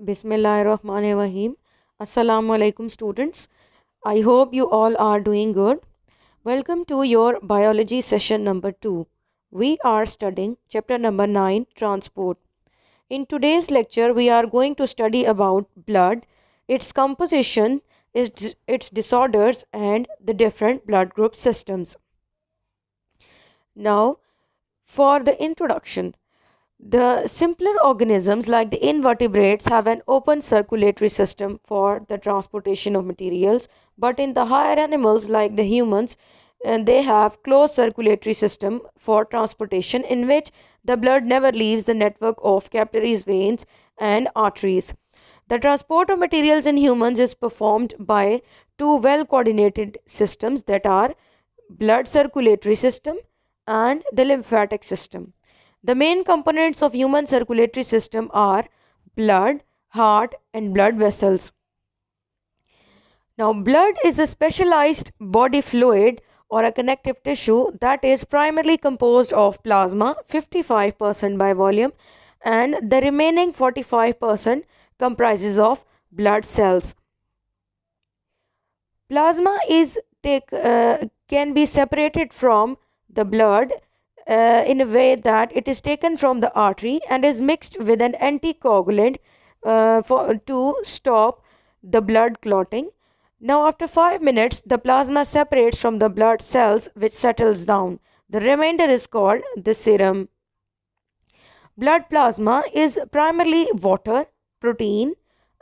Bismillahirrahmanirrahim. Assalamu alaikum students. I hope you all are doing good. Welcome to your biology session number 2. We are studying chapter number 9, transport. In today's lecture we are going to study about blood, its composition, its disorders and the different blood group systems. Now for the introduction. The simpler organisms like the invertebrates have an open circulatory system for the transportation of materials, but in the higher animals like the humans, and they have closed circulatory system for transportation in which the blood never leaves the network of capillaries, veins and arteries. The transport of materials in humans is performed by two well coordinated systems, that are blood circulatory system and the lymphatic system. The main components of human circulatory system are blood, heart and blood vessels. Now blood is a specialized body fluid or a connective tissue that is primarily composed of plasma, 55% by volume, and the remaining 45% comprises of blood cells. Plasma can be separated from the blood in a way that it is taken from the artery and is mixed with an anticoagulant to stop the blood clotting. Now, after 5 minutes, the plasma separates from the blood cells, which settles down. The remainder is called the serum. Blood plasma is primarily water, protein,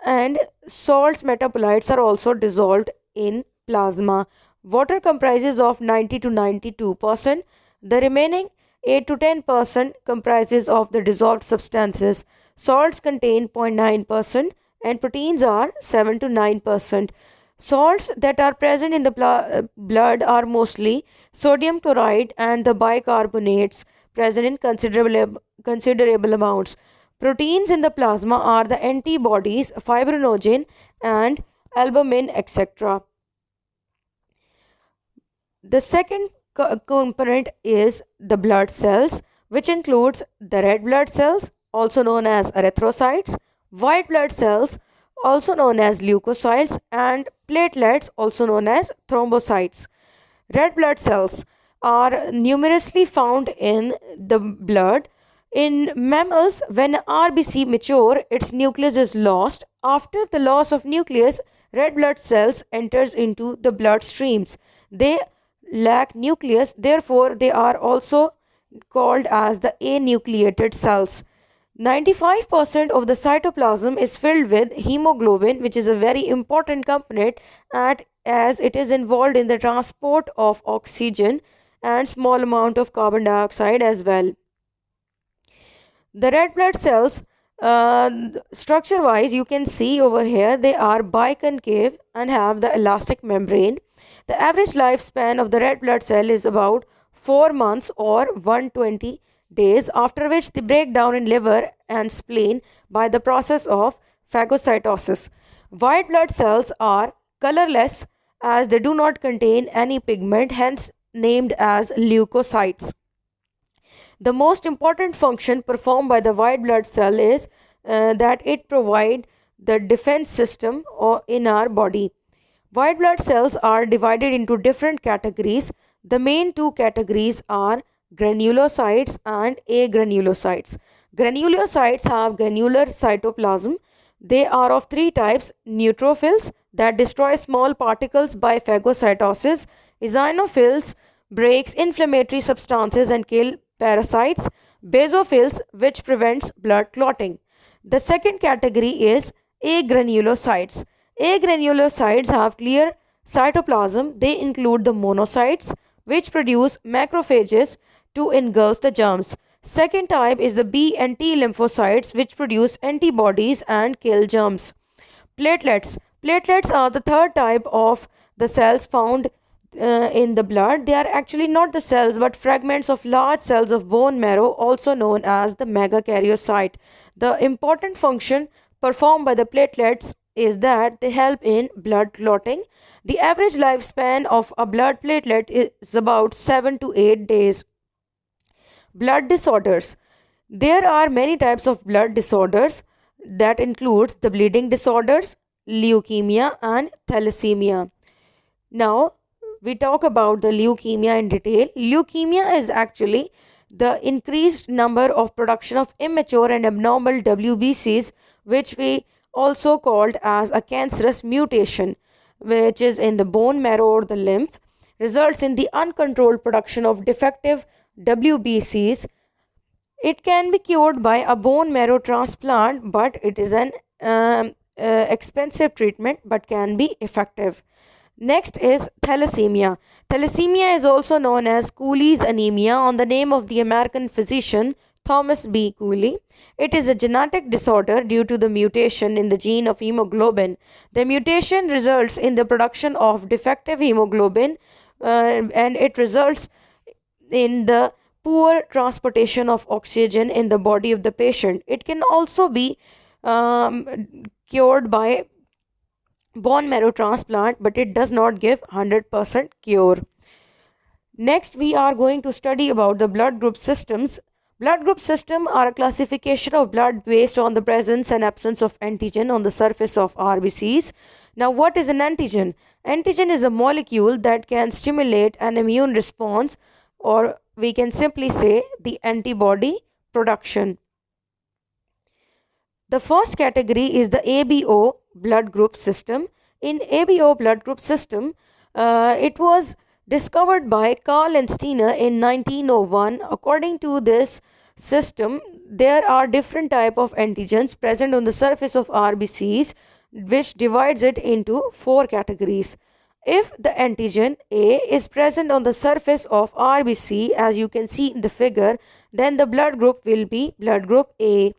and salts metabolites are also dissolved in plasma. Water comprises of 90 to 92%. The remaining 8 to 10% comprises of the dissolved substances. Salts contain 0.9% and proteins are 7 to 9%. Salts that are present in the blood are mostly sodium chloride and the bicarbonates present in considerable amounts. Proteins in the plasma are the antibodies, fibrinogen and albumin, etc. The second component is the blood cells, which includes the red blood cells, also known as erythrocytes, white blood cells, also known as leukocytes, and platelets, also known as thrombocytes. Red blood cells are numerously found in the blood. In mammals, when RBC mature, its nucleus is lost. After the loss of nucleus, red blood cells enters into the blood streams. They lack nucleus, therefore they are also called as the anucleated cells. 95% of the cytoplasm is filled with hemoglobin, which is a very important component as it is involved in the transport of oxygen and small amount of carbon dioxide as well. The red blood cells, structure wise, you can see over here, they are biconcave and have the elastic membrane. The average lifespan of the red blood cell is about 4 months or 120 days, after which they break down in liver and spleen by the process of phagocytosis. White blood cells are colorless as they do not contain any pigment, hence named as leukocytes. The most important function performed by the white blood cell is that it provides the defense system in our body. White blood cells are divided into different categories. The main two categories are granulocytes and agranulocytes. Granulocytes have granular cytoplasm. They are of three types: neutrophils that destroy small particles by phagocytosis, eosinophils breaks inflammatory substances and kill parasites, basophils which prevents blood clotting. The second category is agranulocytes. Agranulocytes have clear cytoplasm. They include the monocytes, which produce macrophages to engulf the germs. Second type is the B and T lymphocytes, which produce antibodies and kill germs. Platelets. Platelets are the third type of the cells found in the blood. They are actually not the cells but fragments of large cells of bone marrow, also known as the megakaryocyte. The important function performed by the platelets is that they help in blood clotting. The average lifespan of a blood platelet is about 7 to 8 days. Blood disorders. There are many types of blood disorders. that includes the bleeding disorders, leukemia, and thalassemia. Now, we talk about the leukemia in detail. Leukemia is actually the increased number of production of immature and abnormal WBCs, which we also called as a cancerous mutation, which is in the bone marrow or the lymph, results in the uncontrolled production of defective WBCs. It can be cured by a bone marrow transplant, but it is an expensive treatment but can be effective. Next is thalassemia. Thalassemia is also known as Cooley's anemia on the name of the American physician Thomas B. Cooley. It is a genetic disorder due to the mutation in the gene of hemoglobin. The mutation results in the production of defective hemoglobin, and it results in the poor transportation of oxygen in the body of the patient. It can also be cured by bone marrow transplant, but it does not give 100% cure. Next, we are going to study about the blood group systems. Blood group system are a classification of blood based on the presence and absence of antigen on the surface of RBCs. Now, what is an antigen? Antigen is a molecule that can stimulate an immune response, or we can simply say the antibody production. The first category is the ABO blood group system. In ABO blood group system, it was discovered by Karl and Steiner in 1901. According to this system, there are different type of antigens present on the surface of RBCs, which divides it into 4 categories. If the antigen A is present on the surface of RBC, as you can see in the figure, then the blood group will be blood group A.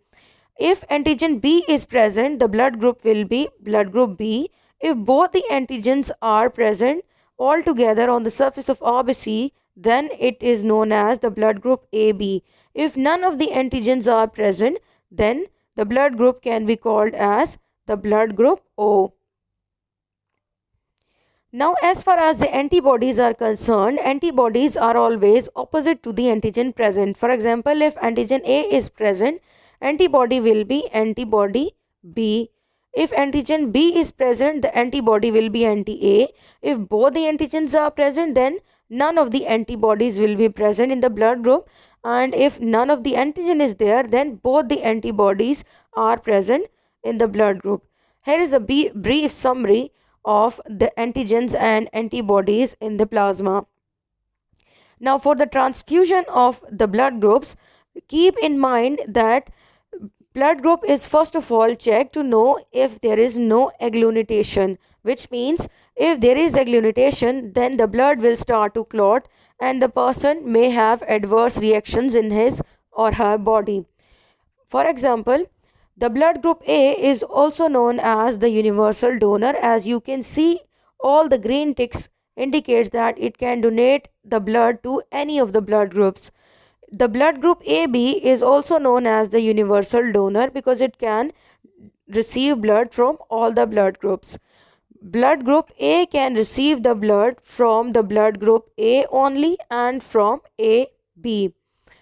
If antigen B is present, the blood group will be blood group B. If both the antigens are present all together on the surface of RBC, then it is known as the blood group AB. If none of the antigens are present, then the blood group can be called as the blood group O. Now, as far as the antibodies are concerned, antibodies are always opposite to the antigen present. For example, if antigen A is present, antibody will be antibody B. If antigen B is present, the antibody will be anti-A. If both the antigens are present, then none of the antibodies will be present in the blood group. And if none of the antigen is there, then both the antibodies are present in the blood group. Here is a brief summary of the antigens and antibodies in the plasma. Now, for the transfusion of the blood groups, keep in mind that blood group is first of all checked to know if there is no agglutination, which means if there is agglutination, then the blood will start to clot and the person may have adverse reactions in his or her body. For example, the blood group A is also known as the universal donor. As you can see, all the green ticks indicates that it can donate the blood to any of the blood groups. The blood group AB is also known as the universal donor because it can receive blood from all the blood groups. Blood group A can receive the blood from the blood group A only and from AB.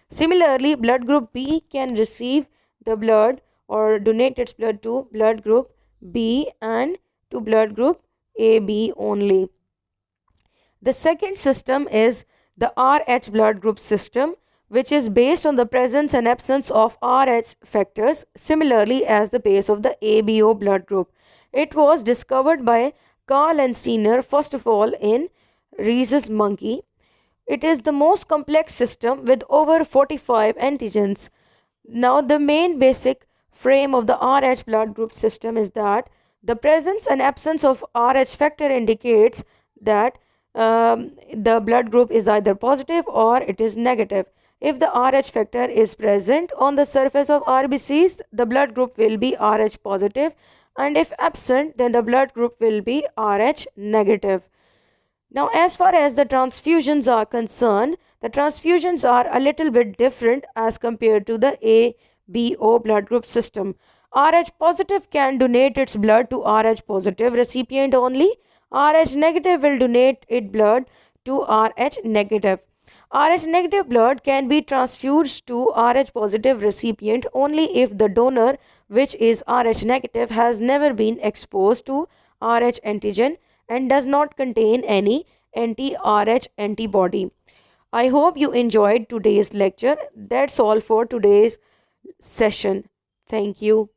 Similarly, blood group B can receive the blood or donate its blood to blood group B and to blood group AB only. The second system is the RH blood group system, which is based on the presence and absence of RH factors, similarly as the base of the ABO blood group. It was discovered by Karl and Steiner first of all in rhesus monkey. It is the most complex system with over 45 antigens. Now, the main basic frame of the RH blood group system is that the presence and absence of RH factor indicates that the blood group is either positive or it is negative. If the RH factor is present on the surface of RBCs, the blood group will be RH positive, and if absent, then the blood group will be RH negative. Now, as far as the transfusions are concerned, the transfusions are a little bit different as compared to the ABO blood group system. RH positive can donate its blood to RH positive recipient only. RH negative will donate its blood to RH negative. RH negative blood can be transfused to RH positive recipient only if the donor which is Rh negative, has never been exposed to Rh antigen and does not contain any anti-Rh antibody. I hope you enjoyed today's lecture. That's all for today's session. Thank you.